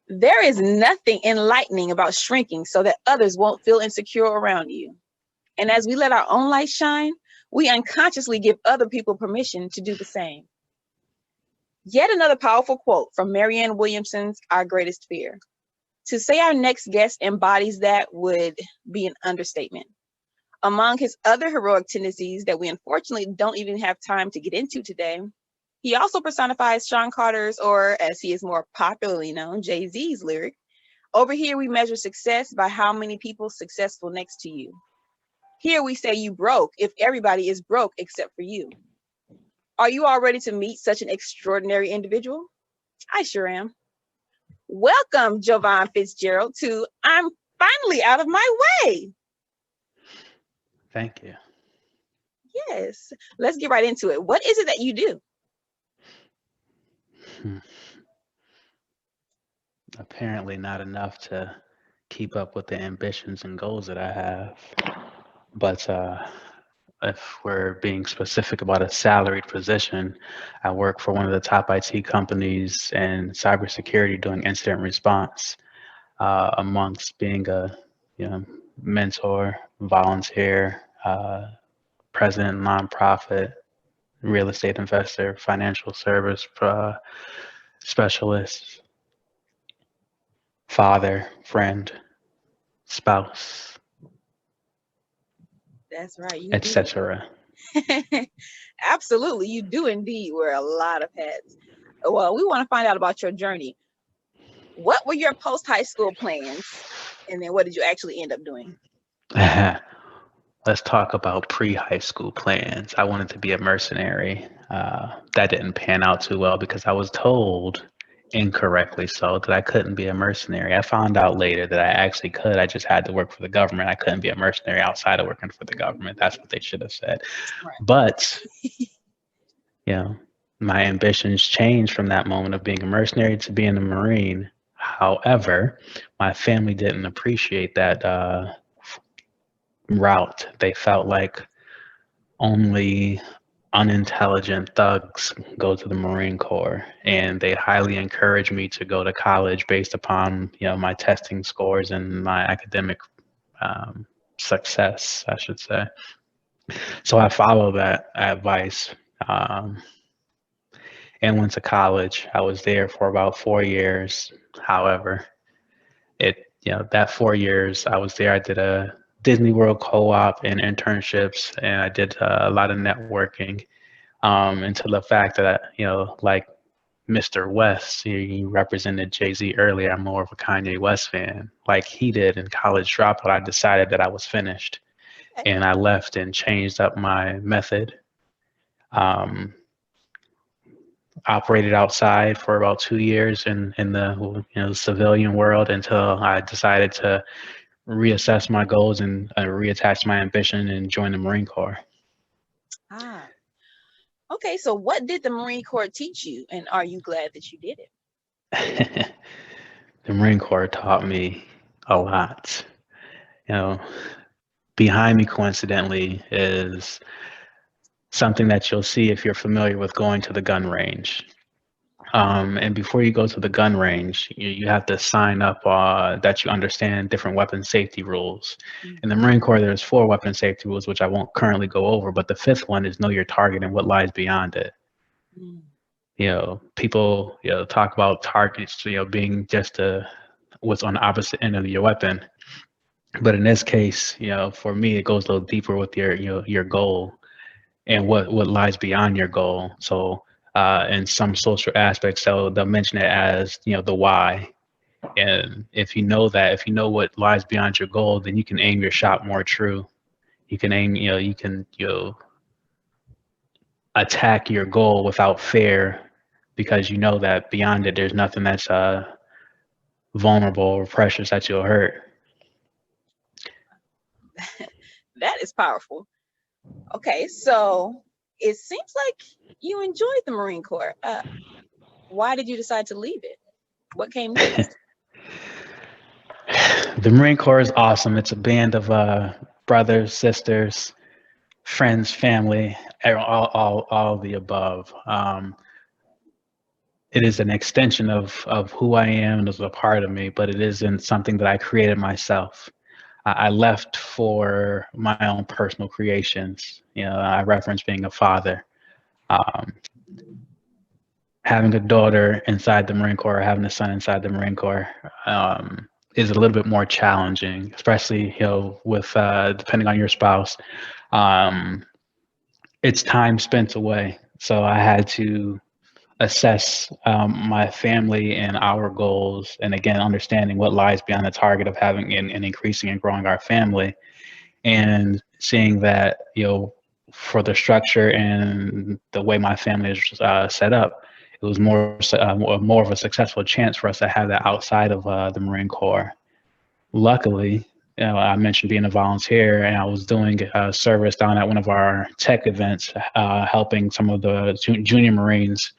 There is nothing enlightening about shrinking so that others won't feel insecure around you. And as we let our own light shine, we unconsciously give other people permission to do the same. Yet another powerful quote from Marianne Williamson's Our Greatest Fear. To say our next guest embodies that would be an understatement. Among his other heroic tendencies that we unfortunately don't even have time to get into today, he also personifies Sean Carter's, or as he is more popularly known, Jay-Z's lyric, "Over here we measure success by how many people successful next to you. Here we say you broke if everybody is broke except for you." Are you all ready to meet such an extraordinary individual? I sure am. Welcome, Jovan Fitzgerald, to I'm Finally Out of My Way. Thank you. Yes, let's get right into it. What is it that you do? Apparently not enough to keep up with the ambitions and goals that I have. But if we're being specific about a salaried position, I work for one of the top IT companies in cybersecurity doing incident response, amongst being a mentor, volunteer, president, nonprofit, real estate investor, financial service specialist, father, friend, spouse, That's right, you do. etc. Absolutely, you do indeed wear a lot of hats. Well, we want to find out about your journey. What were your post-high school plans? And then what did you actually end up doing? Let's talk about pre-high school plans. I wanted to be a mercenary. That didn't pan out too well because I was told incorrectly so that I couldn't be a mercenary. I found out later that I actually could. I just had to work for the government. I couldn't be a mercenary outside of working for the government. That's what they should have said. Right. But, my ambitions changed from that moment of being a mercenary to being a Marine. However, my family didn't appreciate that route. They felt like only unintelligent thugs go to the Marine Corps, and they highly encouraged me to go to college based upon my testing scores and my academic success, I should say. So I followed that advice and went to college. I was there for about 4 years. However, that 4 years I was there, I did a Disney World co-op and internships, and I did a lot of networking, until the fact that, like Mr. West, he represented Jay-Z earlier. I'm more of a Kanye West fan. Like he did in College Dropout, I decided that I was finished, and I left and changed up my method. Operated outside for about 2 years in the civilian world until I decided to reassess my goals and reattach my ambition and join the Marine Corps. Okay, so what did the Marine Corps teach you, and are you glad that you did it? The Marine Corps taught me a lot. Behind me, coincidentally, is something that you'll see if you're familiar with going to the gun range. And before you go to the gun range, you have to sign up that you understand different weapon safety rules. In the Marine Corps, there's 4 weapon safety rules, which I won't currently go over, but the 5th one is know your target and what lies beyond it. People talk about targets being just what's on the opposite end of your weapon. But in this case, for me, it goes a little deeper with your goal and what lies beyond your goal. So in some social aspects, they'll mention it as the why. And if you know what lies beyond your goal, then you can aim your shot more true. You can aim, you can attack your goal without fear, because you know that beyond it, there's nothing that's vulnerable or precious that you'll hurt. That is powerful. Okay, so it seems like you enjoyed the Marine Corps. Why did you decide to leave it? What came next? The Marine Corps is awesome. It's a band of brothers, sisters, friends, family, all of the above. it is an extension of who I am and is a part of me, but it isn't something that I created myself. I left for my own personal creations. You know, I reference being a father. Um, Having a daughter inside the Marine Corps, or having a son inside the Marine Corps, is a little bit more challenging, especially, you know, with depending on your spouse. Um, it's time spent away. So I had to assess my family and our goals, and again, understanding what lies beyond the target of having and increasing and growing our family, and seeing that, you know, for the structure and the way my family is set up, it was more of a successful chance for us to have that outside of the Marine Corps. Luckily, you know, I mentioned being a volunteer, and I was doing service down at one of our tech events, helping some of the junior Marines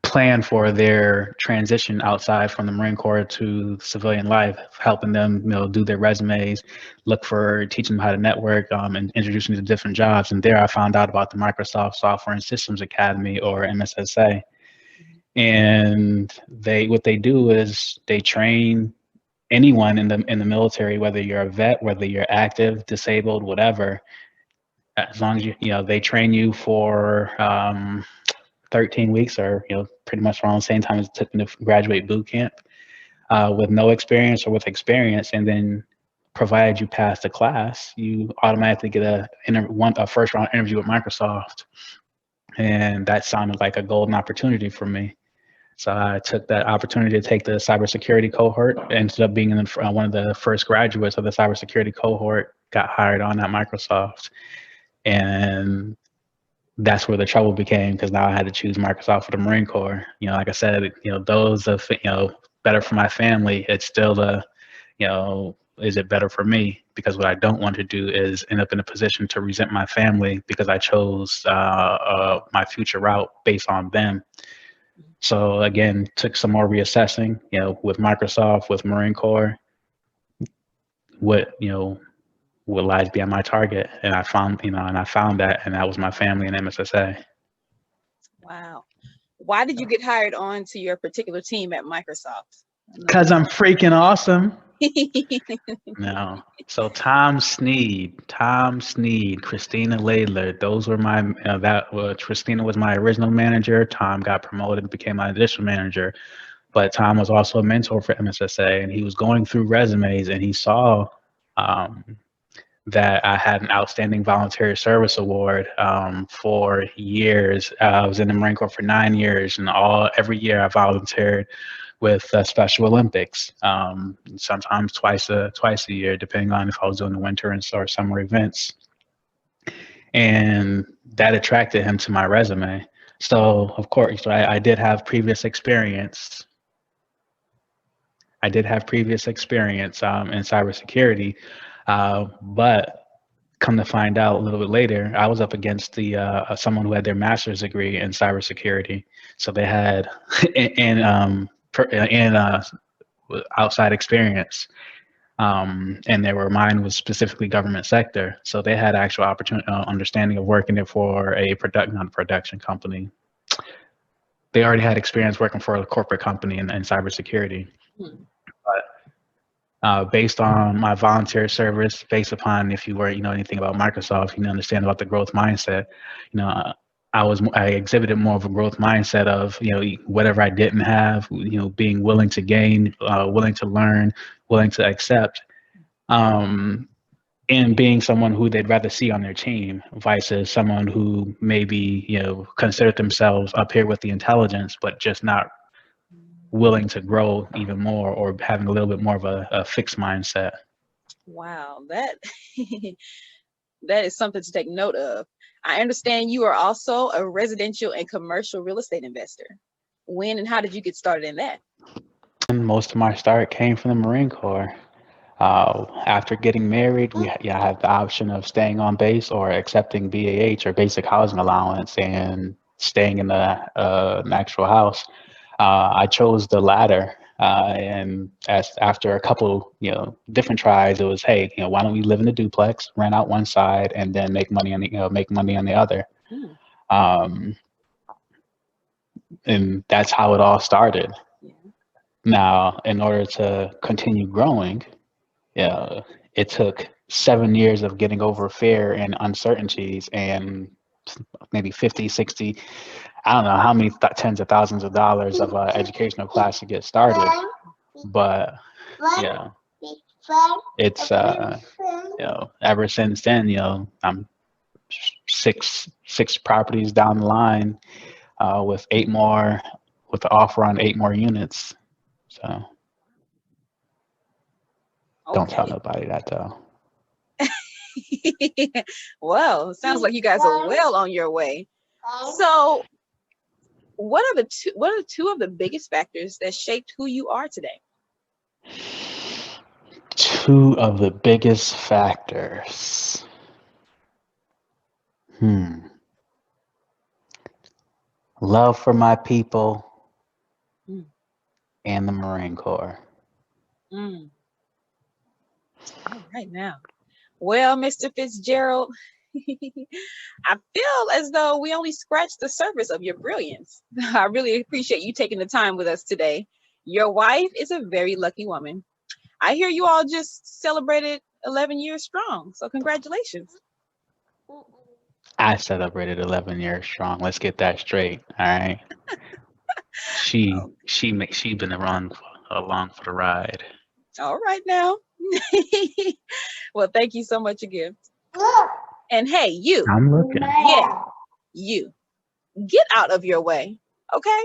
plan for their transition outside from the Marine Corps to civilian life, helping them, you know, do their resumes, look for teaching them how to network, and introducing them to different jobs. And there I found out about the Microsoft Software and Systems Academy, or MSSA. And what they do is they train anyone in the military, whether you're a vet, whether you're active, disabled, whatever, as long as you know, they train you for 13 weeks, or, you know, pretty much around the same time as it took me to graduate boot camp, with no experience or with experience. And then provided you pass the class, you automatically get a first round interview with Microsoft. And that sounded like a golden opportunity for me. So I took that opportunity to take the cybersecurity cohort, ended up being one of the first graduates of the cybersecurity cohort, got hired on at Microsoft. And that's where the trouble became, because now I had to choose Microsoft for the Marine Corps. You know, like I said, you know, those are, you know, better for my family. It's still you know, is it better for me? Because what I don't want to do is end up in a position to resent my family because I chose my future route based on them. So again, took some more reassessing, you know, with Microsoft, with Marine Corps, what lies beyond my target. And I found that, and that was my family and MSSA. Wow. Why did you get hired on to your particular team at Microsoft? Because I'm freaking awesome. No. So Tom Sneed, Christina Laidler, those were Christina was my original manager. Tom got promoted and became my additional manager. But Tom was also a mentor for MSSA, and he was going through resumes, and he saw that I had an outstanding volunteer service award for years. I was in the Marine Corps for 9 years, and every year I volunteered with Special Olympics, sometimes twice a year, depending on if I was doing the winter or summer events. And that attracted him to my resume. So of course, I did have previous experience. In cybersecurity, but come to find out a little bit later, I was up against someone who had their master's degree in cybersecurity. So they had outside experience, and mine was specifically government sector. So they had actual understanding of working there for not a production company. They already had experience working for a corporate company in cybersecurity. But based on my volunteer service, based upon, if you know anything about Microsoft, you understand about the growth mindset. You know, I exhibited more of a growth mindset of, you know, whatever I didn't have, you know, being willing to gain, willing to learn, willing to accept, and being someone who they'd rather see on their team, versus someone who maybe, you know, considered themselves up here with the intelligence, but just not willing to grow even more, or having a little bit more of a fixed mindset. Wow, that that is something to take note of. I understand you are also a residential and commercial real estate investor. When and how did you get started in that? And most of my start came from the Marine Corps. After getting married, I had the option of staying on base or accepting BAH, or basic housing allowance, and staying in the actual house. I chose the latter, and after a couple, you know, different tries, it was, hey, you know, why don't we live in a duplex, rent out one side, and then make money on the other. And that's how it all started. Yeah. Now, in order to continue growing, yeah, it took 7 years of getting over fear and uncertainties and maybe 50, 60, I don't know how many tens of thousands of dollars of educational class to get started. But yeah, it's ever since then, I'm six properties down the line with 8 more, with the offer on 8 more units. So don't tell nobody that though. Well, sounds like you guys are well on your way. So what are two of the biggest factors that shaped who you are today? 2 of the biggest factors. Love for my people and the Marine Corps. All right now. Well, Mr. Fitzgerald, I feel as though we only scratched the surface of your brilliance. I really appreciate you taking the time with us today. Your wife is a very lucky woman. I hear you all just celebrated 11 years strong. So congratulations. I celebrated 11 years strong. Let's get that straight. All right. She been along for the ride. All right now. Well, thank you so much again. And hey, you. I'm looking. Yeah, you. Get out of your way. Okay?